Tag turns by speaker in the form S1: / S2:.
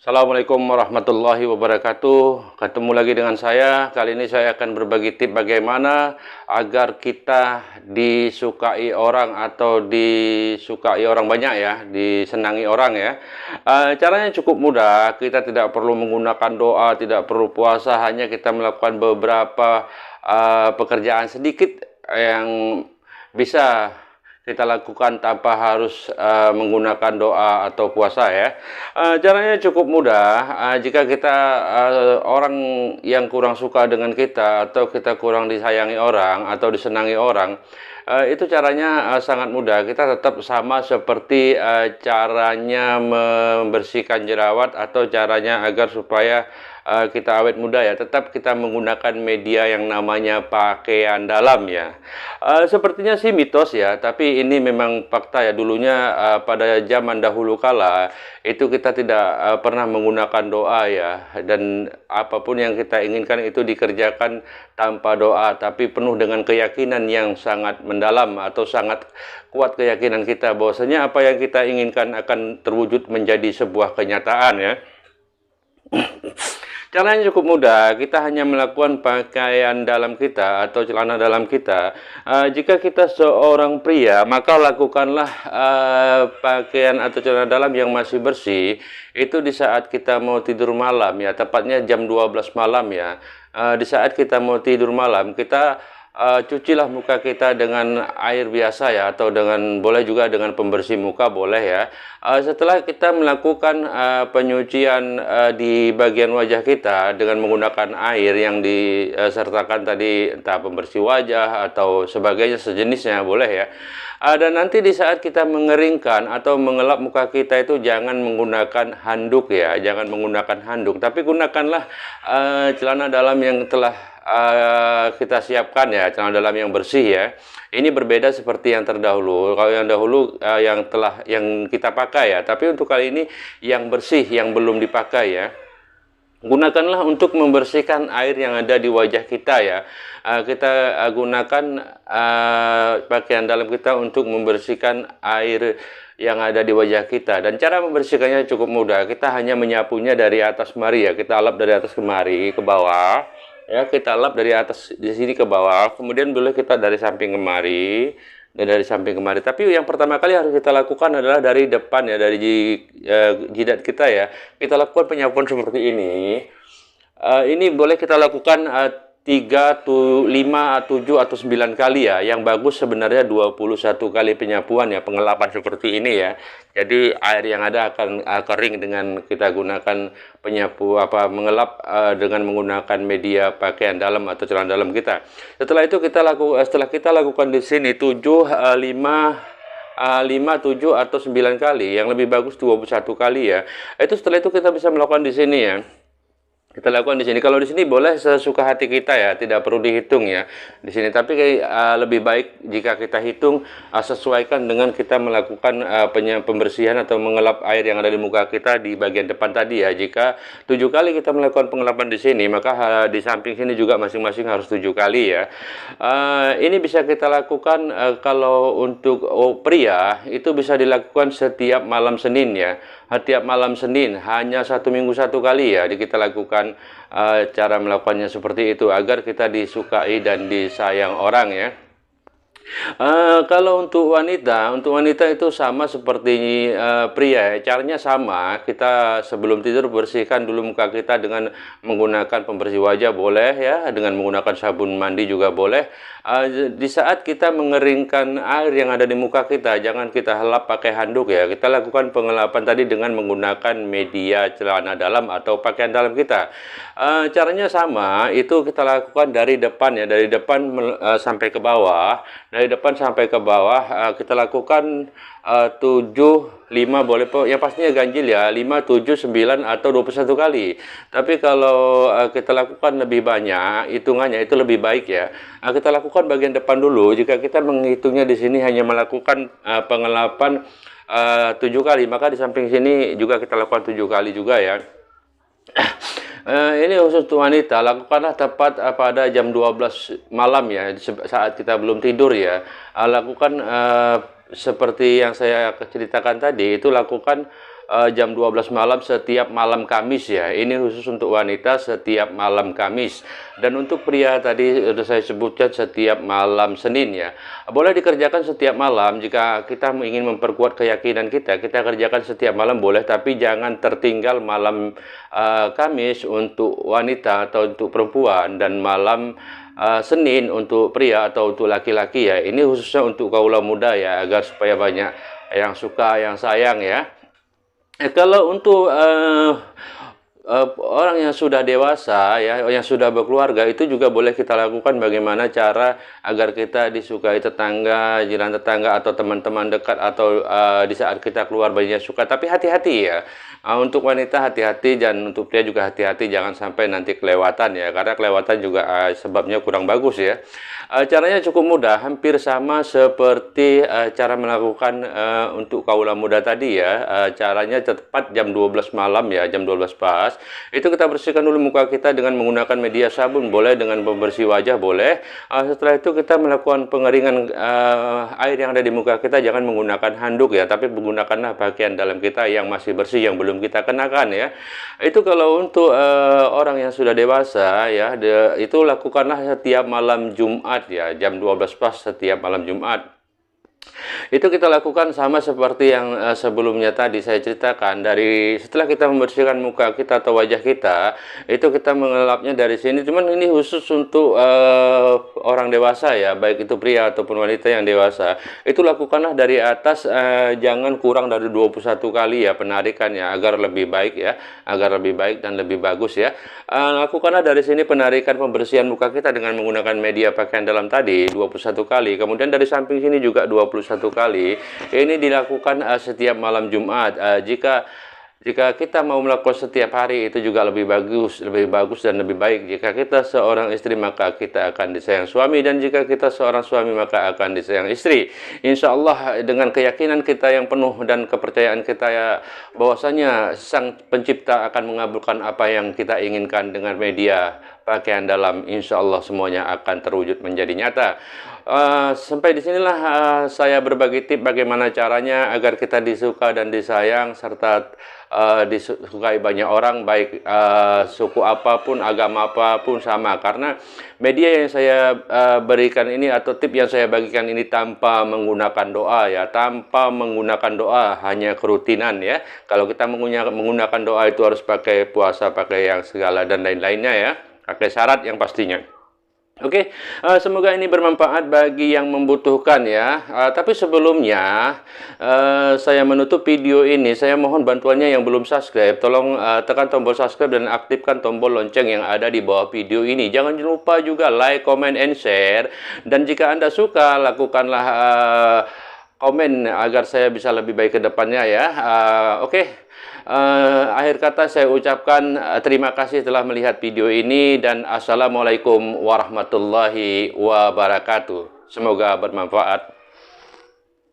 S1: Assalamualaikum warahmatullahi wabarakatuh. Ketemu lagi dengan saya. Kali ini saya akan berbagi tips bagaimana agar kita disukai orang atau disukai orang banyak ya, disenangi orang ya. Caranya cukup mudah. Kita tidak perlu menggunakan doa, tidak perlu puasa, hanya kita melakukan beberapa pekerjaan sedikit yang bisa kita lakukan tanpa harus menggunakan doa atau puasa ya. Caranya cukup mudah. Jika kita orang yang kurang suka dengan kita atau kita kurang disayangi orang atau disenangi orang, itu caranya sangat mudah. Kita tetap sama seperti caranya membersihkan jerawat atau caranya agar supaya kita awet muda ya, tetap kita menggunakan media yang namanya pakaian dalam ya. Sepertinya sih mitos ya, tapi ini memang fakta ya. Dulunya pada zaman dahulu kala itu kita tidak pernah menggunakan doa ya, dan apapun yang kita inginkan itu dikerjakan tanpa doa, tapi penuh dengan keyakinan yang sangat mendalam atau sangat kuat keyakinan kita bahwasanya apa yang kita inginkan akan terwujud menjadi sebuah kenyataan ya. Caranya cukup mudah, kita hanya melakukan pakaian dalam kita atau celana dalam kita. Jika kita seorang pria, maka lakukanlah pakaian atau celana dalam yang masih bersih, itu di saat kita mau tidur malam ya, tepatnya jam 12 malam ya. Di saat kita mau tidur malam, kita cucilah muka kita dengan air biasa ya, atau boleh juga dengan pembersih muka boleh ya. Setelah kita melakukan penyucian di bagian wajah kita dengan menggunakan air yang disertakan tadi, entah pembersih wajah atau sebagainya sejenisnya boleh ya. Dan nanti di saat kita mengeringkan atau mengelap muka kita itu jangan menggunakan handuk ya, jangan menggunakan handuk, tapi gunakanlah celana dalam yang telah kita siapkan ya, celana dalam yang bersih ya. Ini berbeda seperti yang terdahulu. Kalau yang dahulu yang kita pakai ya, tapi untuk kali ini yang bersih yang belum dipakai ya. Gunakanlah untuk membersihkan air yang ada di wajah kita ya. Kita gunakan pakaian dalam kita untuk membersihkan air yang ada di wajah kita, dan cara membersihkannya cukup mudah. Kita hanya menyapunya dari atas kemari ya, kita lap dari atas kemari ke bawah ya, kita lap dari atas di sini ke bawah, kemudian boleh kita dari samping kemari dan dari samping kemari. Tapi yang pertama kali harus kita lakukan adalah dari depan ya, dari jidat kita ya. Kita lakukan penyapuan seperti ini. Ini boleh kita lakukan 3, 5, 7 atau 9 kali ya. Yang bagus sebenarnya 21 kali penyapuan ya, pengelapan seperti ini ya. Jadi air yang ada akan kering dengan kita gunakan mengelap dengan menggunakan media pakaian dalam atau celana dalam kita. Setelah itu setelah kita lakukan di sini 7, 5, 7 atau 9 kali. Yang lebih bagus 21 kali ya. Setelah itu kita bisa melakukan di sini ya. Kita lakukan di sini. Kalau di sini boleh sesuka hati kita ya, tidak perlu dihitung ya di sini. Tapi lebih baik jika kita hitung, sesuaikan dengan kita melakukan pembersihan atau mengelap air yang ada di muka kita di bagian depan tadi ya. Jika 7 kali kita melakukan pengelapan di sini, maka di samping sini juga masing-masing harus 7 kali ya. Ini bisa kita lakukan kalau untuk pria itu bisa dilakukan setiap malam Senin ya. Setiap malam Senin, hanya 1 minggu 1 kali ya kita lakukan cara melakukannya seperti itu agar kita disukai dan disayang orang ya. Kalau untuk wanita itu sama seperti pria ya. Caranya sama, kita sebelum tidur bersihkan dulu muka kita dengan menggunakan pembersih wajah boleh ya, dengan menggunakan sabun mandi juga boleh. Di saat kita mengeringkan air yang ada di muka kita, jangan kita helap pakai handuk ya. Kita lakukan pengelapan tadi dengan menggunakan media celana dalam atau pakaian dalam kita. Caranya sama, itu kita lakukan dari depan ya, dari depan sampai ke bawah. Dari depan sampai ke bawah kita lakukan 7, 5 boleh ya, pastinya ganjil ya, 5, 7, 9 atau 21 kali. Tapi kalau kita lakukan lebih banyak hitungannya itu lebih baik ya. Kita lakukan bagian depan dulu. Jika kita menghitungnya di sini hanya melakukan pengelapan 7 kali, maka di samping sini juga kita lakukan 7 kali juga ya. Ini khusus untuk wanita, lakukanlah tepat pada jam 12 malam ya, saat kita belum tidur ya. Lakukan seperti yang saya ceritakan tadi, itu lakukan jam 12 malam setiap malam Kamis ya. Ini khusus untuk wanita setiap malam Kamis. Dan untuk pria tadi sudah saya sebutkan setiap malam Senin ya. Boleh dikerjakan setiap malam jika kita ingin memperkuat keyakinan kita. Kita kerjakan setiap malam boleh, tapi jangan tertinggal malam Kamis untuk wanita atau untuk perempuan, dan malam Senin untuk pria atau untuk laki-laki ya. Ini khususnya untuk kaula muda ya, agar supaya banyak yang suka, yang sayang ya. Kalau untuk orang yang sudah dewasa ya, yang sudah berkeluarga, itu juga boleh kita lakukan bagaimana cara agar kita disukai tetangga, jiran tetangga atau teman-teman dekat, atau di saat kita keluar banyak suka. Tapi hati-hati ya, untuk wanita hati-hati, dan untuk pria juga hati-hati, jangan sampai nanti kelewatan ya, karena kelewatan juga sebabnya kurang bagus ya. Caranya cukup mudah, hampir sama seperti cara melakukan untuk kaula muda tadi ya. Caranya tepat jam 12 malam ya, jam 12 pas. Itu kita bersihkan dulu muka kita dengan menggunakan media sabun, boleh dengan pembersih wajah, boleh. Setelah itu kita melakukan pengeringan air yang ada di muka kita, jangan menggunakan handuk ya, tapi menggunakanlah pakaian dalam kita yang masih bersih, yang belum kita kenakan ya. Itu kalau untuk orang yang sudah dewasa ya, itu lakukanlah setiap malam Jumat ya, jam 12 pas setiap malam Jumat. Itu kita lakukan sama seperti yang sebelumnya tadi saya ceritakan. Dari setelah kita membersihkan muka kita atau wajah kita, itu kita mengelapnya dari sini. Cuman ini khusus untuk orang dewasa ya, baik itu pria ataupun wanita yang dewasa. Itu lakukanlah dari atas, jangan kurang dari 21 kali ya penarikannya, agar lebih baik ya, agar lebih baik dan lebih bagus ya. Lakukanlah dari sini penarikan pembersihan muka kita dengan menggunakan media pakaian dalam tadi 21 kali. Kemudian dari samping sini juga 21 kali. Ini dilakukan setiap malam Jumat. Jika kita mau melakukan setiap hari, itu juga lebih bagus dan lebih baik. Jika kita seorang istri, maka kita akan disayang suami, dan jika kita seorang suami, maka akan disayang istri. Insya Allah dengan keyakinan kita yang penuh dan kepercayaan kita ya, bahwasanya Sang Pencipta akan mengabulkan apa yang kita inginkan dengan media pakaian dalam. Insya Allah semuanya akan terwujud menjadi nyata. Sampai disinilah saya berbagi tips bagaimana caranya agar kita disuka dan disayang, serta disukai banyak orang, baik suku apapun, agama apapun sama. Karena media yang saya berikan ini atau tips yang saya bagikan ini tanpa menggunakan doa ya, tanpa menggunakan doa, hanya kerutinan ya. Kalau kita menggunakan doa itu harus pakai puasa, pakai yang segala dan lain-lainnya ya, pakai syarat yang pastinya. Oke, semoga ini bermanfaat bagi yang membutuhkan ya. Tapi sebelumnya saya menutup video ini, saya mohon bantuannya yang belum subscribe. Tolong tekan tombol subscribe dan aktifkan tombol lonceng yang ada di bawah video ini. Jangan lupa juga like, comment, and share. Dan jika Anda suka, lakukanlah komen agar saya bisa lebih baik ke depannya ya. Oke. Akhir kata saya ucapkan terima kasih telah melihat video ini, dan assalamualaikum warahmatullahi wabarakatuh. Semoga bermanfaat.